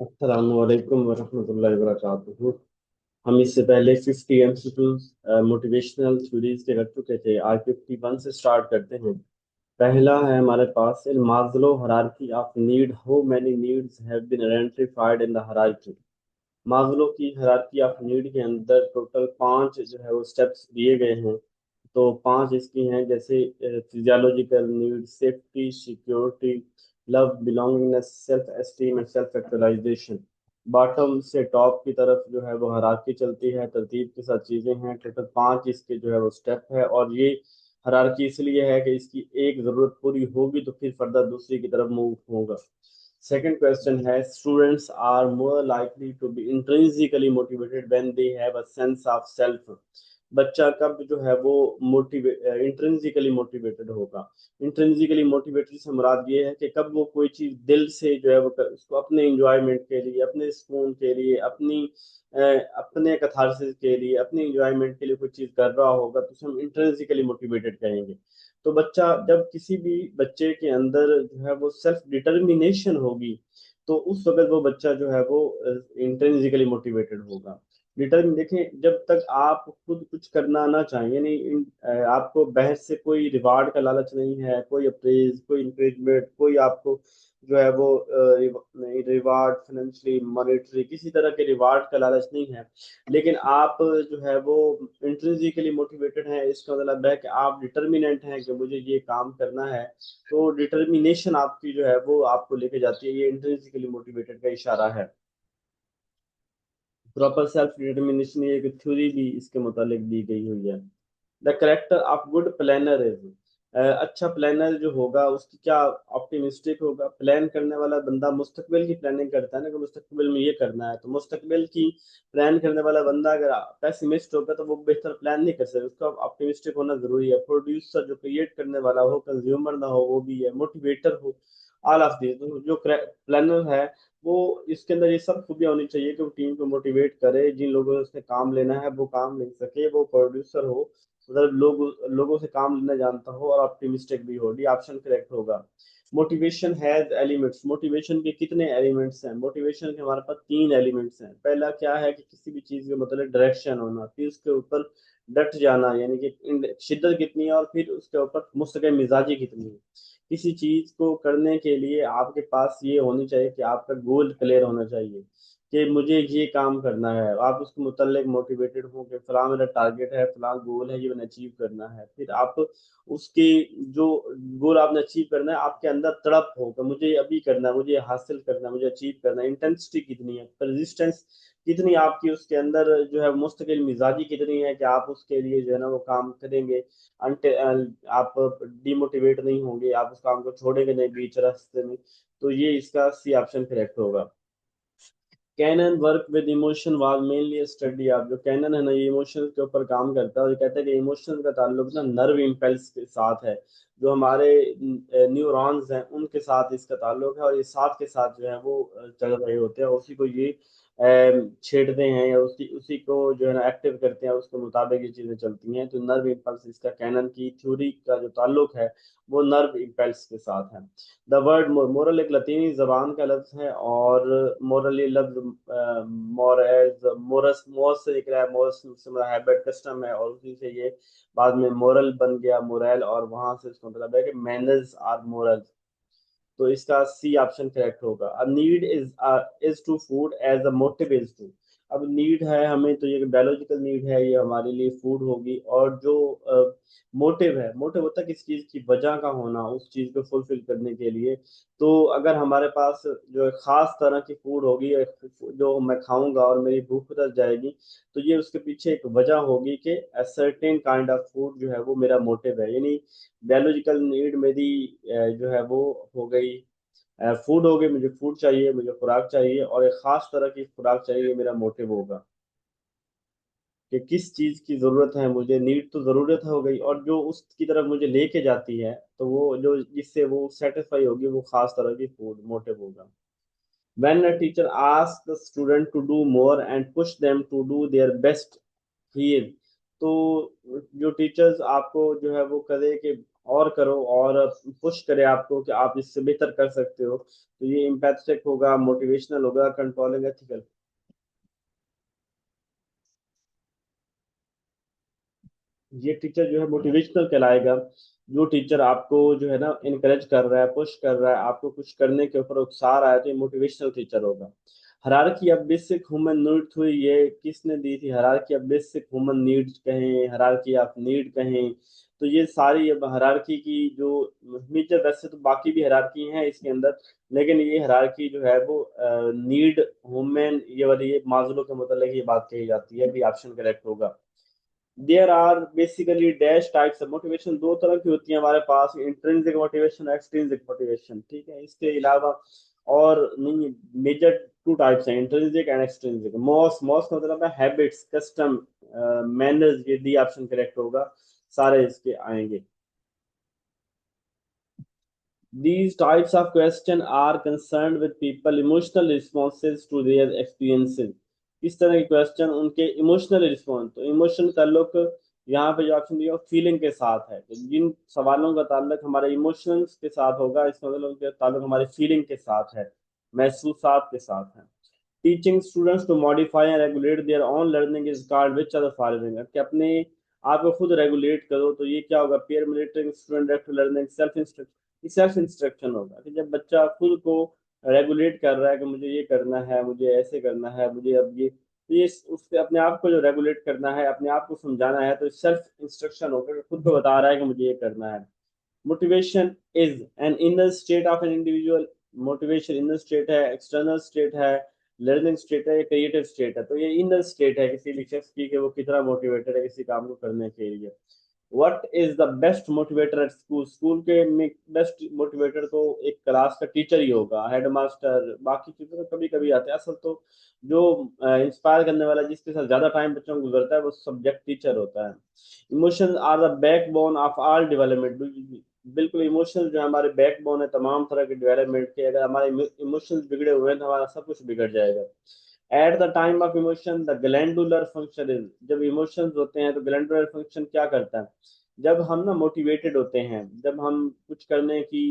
अस्सलाम वालेकुम वरहमतुल्लाहि वबरकातुहू। हम इससे पहले 50 एमसीक्यूज मोटिवेशनल थ्योरीज के रख चुके थे। आज 51 से स्टार्ट करते हैं। पहला है हमारे पास Maslow hierarchy of need, how many needs have been identified in the hierarchy. Maslow की हायरार्की ऑफ नीड के अंदर टोटल 5 जो है वो स्टेप्स दिए गए हैं। तो 5 इसकी हैं, जैसे physiological need, safety, security, love, belongingness, self esteem and self actualization. Bottom से टॉप की तरफ जो है वो हायरार्की चलती है, तरतीब के साथ चीजें हैं। टोटल 5 इसके जो है वो स्टेप है, और ये हायरार्की इसलिए है कि इसकी एक जरूरत पूरी होगी तो फिर फर्दर दूसरी की तरफ मूव होगा। सेकंड क्वेश्चन है, students are more likely to be intrinsically motivated when they have a sense of self. बच्चा कब जो है वो इंट्रिंसिकली मोटिवेटेड होगा। इंट्रिंसिकली मोटिवेटेड से मुराद ये है कि कब वो कोई चीज दिल से जो है वो उसको अपने इंजॉयमेंट के लिए, अपने सुकून के लिए, अपने कथारसिस के लिए, अपने इंजॉयमेंट के लिए कोई चीज कर रहा होगा तो उसे हम इंट्रिंसिकली मोटिवेटेड कहेंगे। तो बच्चा, जब किसी भी बच्चे के अंदर जो है वो सेल्फ डिटर्मिनेशन होगी तो उस वक्त वो बच्चा जो है वो इंट्रिंसिकली मोटिवेटेड होगा। डिटर्मिन देखें, जब तक आप खुद कुछ करना ना चाहें, यानी आपको बहस से कोई रिवार्ड का लालच नहीं है, कोई अप्रेज, कोई इंकरेजमेंट, कोई आपको जो है वो रिवार्ड, फाइनेंशियली, मॉनेटरी, किसी तरह के रिवार्ड का लालच नहीं है, लेकिन आप जो है वो इंट्रिंसिकली मोटिवेटेड हैं, इसका मतलब है कि आप डिटर्मिनेंट हैं कि मुझे ये काम करना है। तो डिटर्मिनेशन आपकी जो है वो आपको लेके जाती है, ये इंट्रिंसिकली मोटिवेटेड का इशारा है। प्रॉपर सेल्फ डिटर्मिनेशन, ये एक थ्योरी भी इसके मुतालिक दी गई हुई है। The character of good planner is, अच्छा प्लानर जो होगा उसकी क्या ऑप्टिमिस्टिक होगा। प्लान करने वाला बंदा मुस्तकबिल की प्लानिंग करता है ना, कि मुस्तकबिल में ये करना है, तो मुस्तकबिल की प्लान करने वाला बंदा अगर पेसिमिस्ट होगा तो वो बेहतर प्लान नहीं कर सकता। उसका ऑप्टिमिस्टिक होना जरूरी है। प्रोड्यूसर जो क्रिएट करने वाला हो, कंज्यूमर ना हो वो भी है, मोटिवेटर हो, ऑल ऑफ दिस। तो जो प्लानर है वो, इसके अंदर ये सब खूबियां होनी चाहिए कि वो टीम को मोटिवेट करे, जिन लोगों से काम लेना है वो काम ले सके। वो प्रोड्यूसर हो, मतलब लोगों से काम लेना जानता हो, और ऑप्टिमिस्टिक भी हो। डी ऑप्शन करेक्ट होगा। मोटिवेशन हैज एलिमेंट्स, मोटिवेशन के कितने एलिमेंट्स हैं। मोटिवेशन के हमारे पास 3 एलिमेंट्स हैं। पहला क्या है कि किसी भी चीज के मतलब डायरेक्शन होना, फिर उसके ऊपर डट जाना, यानी कि शिद्दत कितनी है, और फिर उसके ऊपर मुस्तकिल मिजाजी कितनी है। किसी चीज को करने के लिए आपके पास ये होनी चाहिए कि आपका गोल क्लियर होना चाहिए कि मुझे ये काम करना है। आप उसके मुतल्लिक मोटिवेटेड हो कि फलां मेरा टारगेट है, फलां गोल है, ये मैंने अचीव करना है। फिर आप उसके जो गोल आपने अचीव करना है, आपके अंदर तड़प हो कि मुझे अभी करना है, मुझे हासिल करना है, मुझे अचीव करना है। इंटेंसिटी कितनी है, परसिस्टेंस कितनी आपकी उसके अंदर जो है, मुस्तकिल मिजाजी कितनी है कि आप उसके लिए जो है ना वो काम करेंगे। आप डिमोटिवेट नहीं होंगे, आप उस काम को छोड़ेंगे नहीं बीच रास्ते में। तो ये इसका सी ऑप्शन करेक्ट होगा। Cannon work with emotion was mainly study of, जो कैनन है ना ये इमोशंस के ऊपर काम करता है, और ये कहता है कि इमोशन का ताल्लुक ना नर्व इम्पल्स के साथ है। जो हमारे न्यूरॉन्स हैं उनके साथ इसका ताल्लुक है, और ये साथ के साथ जो है वो चल रहे होते हैं, उसी को ये छेड़ते हैं, या उसी उसी को जो है ना एक्टिव करते हैं, उसके मुताबिक ये चीजें चलती हैं। तो नर्व इम्पल्स, इसका कैनन की थ्योरी का जो ताल्लुक है वो नर्व इम्पल्स के साथ है। द वर्ड मोरल एक लतीनी जबान का लफ्ज है, और मोरल ये लफ्ज मोरस मोरस मोरस से निकला है। मोरस से मेरा हैबिट, कस्टम है, और उसी से ये बाद में मोरल बन गया, मोरल, और वहां से इसका मतलब है कि मैनर्स आर मोरल। तो इसका सी ऑप्शन करेक्ट होगा। A need is to food as a motive is to. अब नीड है हमें, तो ये बायोलॉजिकल नीड है, ये हमारे लिए फूड होगी। और जो मोटिव है, मोटिव होता है किसी चीज की वजह का होना, उस चीज को फुलफिल करने के लिए। तो अगर हमारे पास जो एक खास तरह की फूड होगी, जो मैं खाऊंगा और मेरी भूख उतर जाएगी, तो ये उसके पीछे एक वजह होगी कि सर्टेन काइंड ऑफ फूड जो है वो मेरा मोटिव है। यानी बायोलॉजिकल नीड मेरी जो है वो हो गई, फूड हो गई, मुझे फूड चाहिए, मुझे खुराक चाहिए, और एक खास तरह की खुराक चाहिए, ये मेरा मोटिव होगा कि किस चीज की जरूरत है मुझे। नीड तो जरूरत हो गई, और जो उसकी तरफ मुझे लेके जाती है, तो वो जो जिससे वो सेटिस्फाई होगी, वो खास तरह की फूड मोटिव होगा। When a teacher asks the student to do more and push them to do their best here, तो जो टीचर्स आपको जो है वो करे कि और करो और पुश करे आपको कि आप इससे बेहतर कर सकते हो, तो ये एम्पैथेटिक होगा, मोटिवेशनल होगा, कंट्रोलिंग, एथिकल। ये टीचर जो है मोटिवेशनल कहलाएगा। जो टीचर आपको जो है ना इनकरेज कर रहा है, पुश कर रहा है, आपको कुछ करने के ऊपर उकसा रहा है, तो ये मोटिवेशनल टीचर होगा। Hierarchy of basic human needs हुई, ये किसने दी थी? Hierarchy of basic human needs कहें, हायरार्की ऑफ नीड कहें, तो ये सारी अब हायरार्की की जो मेजर, वैसे तो बाकी भी हायरार्की हैं इसके अंदर, लेकिन ये हायरार्की जो है वो नीड ह्यूमन, ये वाली ये मास्लो के मतलब ये बात कही जाती है, भी ऑप्शन करेक्ट होगा। There are basically dash types of motivation, दो तरह की होती है हमारे पास, इंट्रिंसिक मोटिवेशन, एक्सट्रिंसिक मोटिवेशन, ठीक है। इसके अलावा और नहीं, मेजर टू टाइप्स हैं, intrinsic and extrinsic. Most most का मतलब है हैबिट्स, कस्टम, मैनर्स, ये डी ऑप्शन करेक्ट होगा, सारे इसके आएंगे। These types of question are concerned with people emotional responses to their experiences। इस तरह के क्वेश्चन उनके इमोशनल रिस्पॉन्स, तो इमोशनल ताल्लुक यहाँ पे जो ऑप्शन दिया फीलिंग के साथ है, तो जिन सवालों का ताल्लुक हमारे इमोशंस के साथ होगा, इसका मतलब उनके ताल्लुक हमारे फीलिंग के साथ है, महसूसात के साथ है। Teaching students to modify and regulate their own learning is called which are the following, कि अपने आप को खुद रेगुलेट करो, तो ये क्या होगा? Peer monitoring, student to learning, self instruction. Self instruction होगा कि जब बच्चा खुद को रेगुलेट कर रहा है कि मुझे ये करना है, मुझे ऐसे करना है, मुझे अब ये, तो ये उससे अपने आप को जो रेगुलेट करना है, अपने आप को समझाना है, तो सेल्फ इंस्ट्रक्शन होगा, खुद को बता रहा है कि मुझे ये करना है। Motivation is an inner state of an individual, motivation inner state है, एक्सटर्नल स्टेट है, लर्निंग स्टेट है, क्रिएटिव स्टेट है। तो ये इनर स्टेट है किसी भी शख्स की कि वो कितना मोटिवेटेड है किसी काम को करने के लिए। What is the best motivator at school, school के में बेस्ट मोटिवेटर तो एक क्लास का टीचर ही होगा, हेड मास्टर, बाकी चीजें तो कभी कभी आते हैं, असल तो जो इंस्पायर करने वाला, जिसके साथ ज्यादा टाइम बच्चों को गुजरता है, वो सब्जेक्ट टीचर होता है। Emotions are the backbone of all development, बिल्कुल इमोशंस जो है हमारे बैकबोन है तमाम तरह के डेवलपमेंट के, अगर हमारे इमोशंस बिगड़े हुए हैं तो हमारा सब कुछ बिगड़ जाएगा। At the time of emotion the glandular function is, जब इमोशंस होते हैं तो ग्लैंडुलर फंक्शन क्या करता है? जब हम ना मोटिवेटेड होते हैं, जब हम कुछ करने की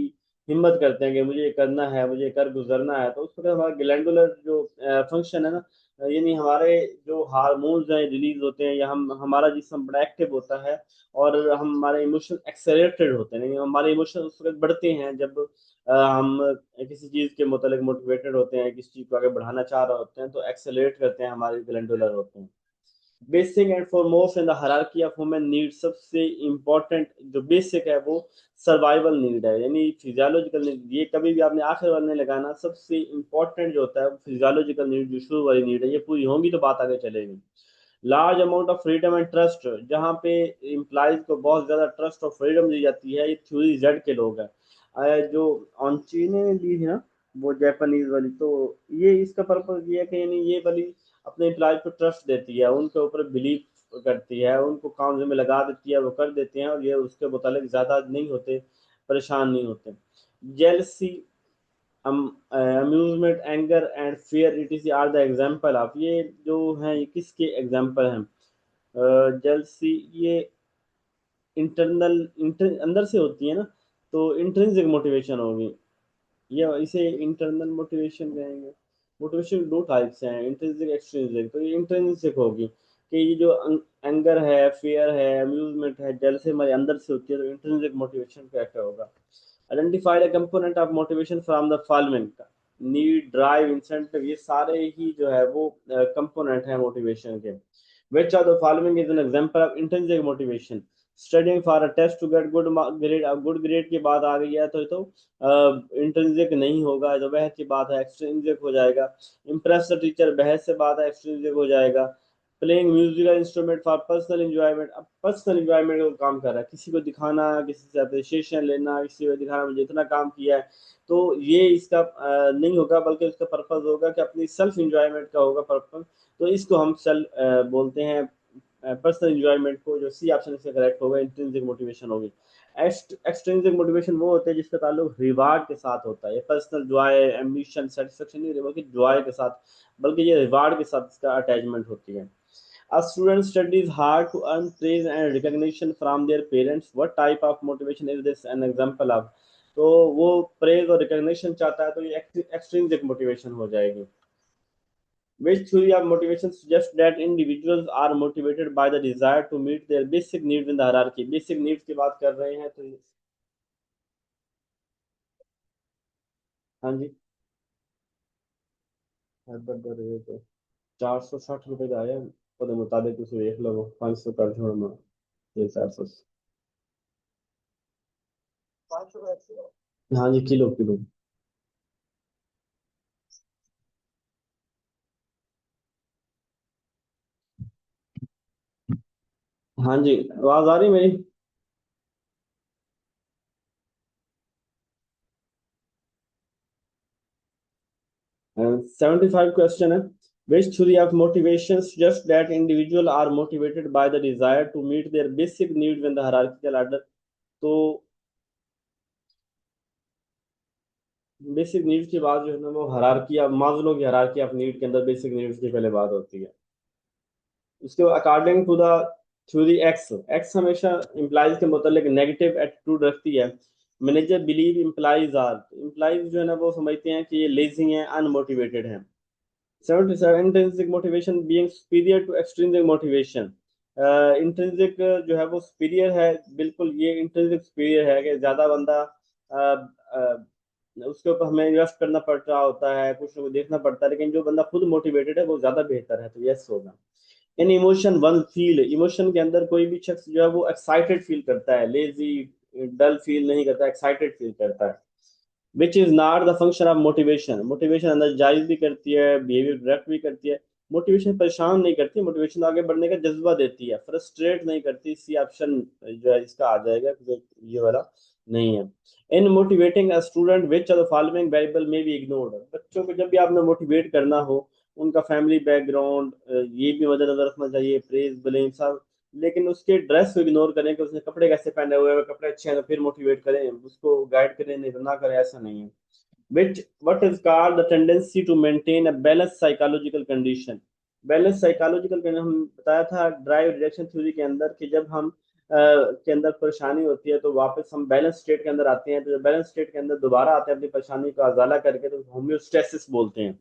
हिम्मत करते हैं कि मुझे ये करना है, मुझे कर गुजरना है, तो उस वक्त हमारा ग्लैंडुलर जो फंक्शन है ना, यानी हमारे जो हार्मोन्स हैं रिलीज होते हैं, या हम हमारा जिस्म बड़ा एक्टिव होता है, और हम हमारे इमोशन एक्सेलरेटेड होते हैं, यानी हमारे इमोशन उस वक्त बढ़ते हैं जब हम किसी चीज के मुतालिक मोटिवेटेड होते हैं, किसी चीज को आगे बढ़ाना चाह रहे होते हैं, तो एक्सेलरेट करते हैं, हमारे ग्लैंडुलर होते हैं। Basic and foremost in the hierarchy of human need, सबसे इम्पोर्टेंट जो बेसिक है वो सर्वाइवल नीड है, यानी फिजियोलॉजिकल नीड। ये कभी भी आपने आखिर वाले नहीं लगाना, सबसे इम्पोर्टेंट जो होता है वो फिजियोलॉजिकल नीड, जो शुरू वाली नीड है, ये पूरी होंगी तो बात आगे चलेगी। Large amount of freedom and trust, जहाँ पे इम्प्लाइज को बहुत ज्यादा ट्रस्ट और फ्रीडम दी जाती है, ये थ्योरी जेड के लोग हैं। जो ऑनचीने ने दी है ना, वो जापानीज वाली, तो ये इसका पर्पज ये है कि यानी ये वाली अपने एम्प्लॉय को ट्रस्ट देती है, उनके ऊपर बिलीव करती है, उनको काम में लगा देती है, वो कर देते हैं, और ये उसके मुतालिक ज़्यादा नहीं होते, परेशान नहीं होते। Jealousy, amusement, anger and fear it are the example of, ये जो हैं ये किसके एग्जाम्पल हैं? जेलसी ये अंदर से होती है ना, तो इंट्रिंसिक मोटिवेशन होगी, ये इसे इंटरनल मोटिवेशन कहेंगे। मोटिवेशन दो टाइप्स हैं, इंट्रिंसिक, एक्सट्रिंसिक, तो ये इंट्रिंसिक होगी कि ये जो एंगर है, फियर है, अम्यूजमेंट है, जैसे हमारे अंदर से होती है, तो इंट्रिंसिक मोटिवेशन का क्या होगा? Identify the component of motivation from the following, need, drive, incentive, ये सारे ही जो है वो कंपोनेंट है मोटिवेशन के। Which of the following is an example of intrinsic motivation? Studying for a test to get good grade, अब good grade की बात आ गई है तो इंट्रिंसिक नहीं होगा, जो बहस की बात है एक्सट्रिंसिक हो जाएगा। इम्प्रेस द टीचर, बहस से बात है, एक्सट्रिंसिक हो जाएगा। Playing musical instrument for personal enjoyment, अब पर्सनल इंजॉयमेंट को काम कर रहा है, किसी को दिखाना, किसी से अप्रिसिएशन लेना, किसी को दिखाना मुझे इतना काम किया है, तो ये इसका नहीं होगा, बल्कि उसका पर्पज होगा कि अपनी सेल्फ इंजॉयमेंट का होगा पर्पज, तो इसको हम सेल्फ बोलते हैं पर्सनल इंजॉयमेंट को, जो सी ऑप्शन इसका करेक्ट होगा, इंट्रिंसिक मोटिवेशन होगी। एक्सट्रिंसिक मोटिवेशन वो होते हैं जिसका ताल्लुक रिवार्ड के साथ होता है, ये पर्सनल जॉय, एम्बिशन, सेटिस्फेक्शन नहीं बल्कि जॉय के साथ, बल्कि ये रिवार्ड के साथ इसका अटैचमेंट होती है। A student studies hard to earn praise and recognition from their parents. What type of motivation is this an example of? तो वो प्रेज और रिकग्निशन चाहता है, तो ये एक्सट्रिंसिक मोटिवेशन हो जाएगी. Which theory of motivation suggests that individuals are motivated by the desire to meet their basic needs in the hierarchy? Basic needs की बात कर रहे हैं तो हाँ जी. तो 460 रुपये का आया. ਉਹਦੇ ਮੁਤਾबिक ਤੁਸੀਂ ਵੇਖ ਲਵੋ 500 ਕਰ छोड़ना ये 400. हाँ जी, किलो किलो. हाँ जी, आवाज आ रही मेरी? 75 क्वेश्चन है. Which theory of motivation suggests that individuals are motivated by the desire to meet their basic needs in the hierarchical order? तो बेसिक नीड्स की बात जो है ना, वो हायरार्की ऑफ मास्लो की हायरार्की ऑफ नीड के अंदर बेसिक नीड्स की पहले बात होती है. उसके according to the theory X, X हमेशा इम्प्लाइज के मतलब नेगेटिव एटीट्यूड रखती है. Manager believe employees are, employees जो है ना वो समझते हैं कि ये लेजी हैं, अनमोटिवेटेड हैं. 77 intrinsic motivation being superior to extrinsic motivation. Intrinsic जो है वो सुपीरियर है, बिल्कुल ये इंट्रिंसिक सुपीरियर है कि ज्यादा बंदा उसके ऊपर हमें इन्वेस्ट करना पड़ रहा होता है, कुछ देखना पड़ता है, लेकिन जो बंदा खुद मोटिवेटेड है वो ज्यादा बेहतर है, तो यस होगा. इन इमोशन वन फील, इमोशन के अंदर कोई भी शख्स जो है वो एक्साइटेड फील करता है, लेजी डल फील नहीं करता, एक्साइटेड फील करता है. Which is not the function of motivation, motivation अंदर जायज भी करती है, बिहेवियर डायरेक्ट भी करती है. मोटिवेशन परेशान नहीं करती, मोटिवेशन आगे बढ़ने का जज्बा देती है, फ्रस्ट्रेट नहीं करती. सी ऑप्शन जो है इसका आ जाएगा, ये वाला नहीं है. In motivating a student which are the following variable may be ignored. बच्चों को जब भी आपने मोटिवेट करना हो, उनका फैमिली बैकग्राउंड ये भी मद्देनजर रखना चाहिए, प्रेज ब्लेम सब. लेकिन उसके ड्रेस को इग्नोर करें कि उसने कपड़े कैसे पहने हुए हैं, कपड़े अच्छे हैं तो फिर मोटिवेट करें, उसको गाइड करें, नहीं तो ना करें, ऐसा नहीं है. which what is called the tendency to maintain a balanced psychological condition. Balance psychological condition हम बताया था ड्राइव रिडक्शन थ्योरी के अंदर कि जब हम के अंदर परेशानी होती है तो वापस हम बैलेंस स्टेट के अंदर आते हैं, तो जब बैलेंस स्टेट के अंदर दोबारा आते हैं अपनी परेशानी को अजाला करके, तो होम्योस्टेसिस बोलते हैं.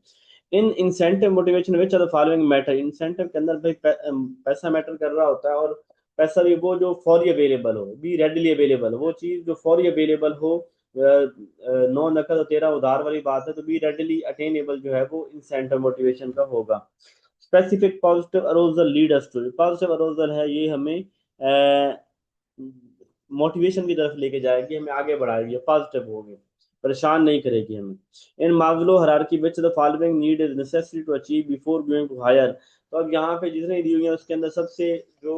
In incentive motivation which are the following matter, incentive के अंदर भाई पैसा मैटर कर रहा होता है, और पैसा भी वो जो फौरी अवेलेबल हो, बी रेडली अवेलेबल, वो चीज जो फौरी अवेलेबल हो. 9 नकद और 13 उधार वाली बात है, तो बी रेडली अटेनेबल जो है वो इंसेंटिव मोटिवेशन का होगा. Specific positive arousal lead us to, positive arousal है ये हमें मोटिवेशन की तरफ लेके जाएगी, हमें आगे बढ़ाएगी, पॉजिटिव होगी, परेशान नहीं करेगी हमें. In Maslow hierarchy which the following need is necessary to achieve before going to higher. तो अब यहाँ पे जितने दी हुई है उसके अंदर सबसे जो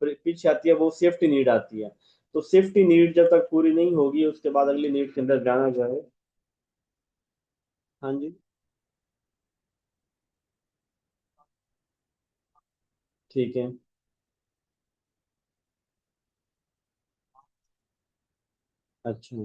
पीछे आती है वो सेफ्टी नीड आती है. तो सेफ्टी नीड जब तक पूरी नहीं होगी उसके बाद अगली नीड के अंदर जाना जाए. हाँ जी. ठीक है. अच्छा.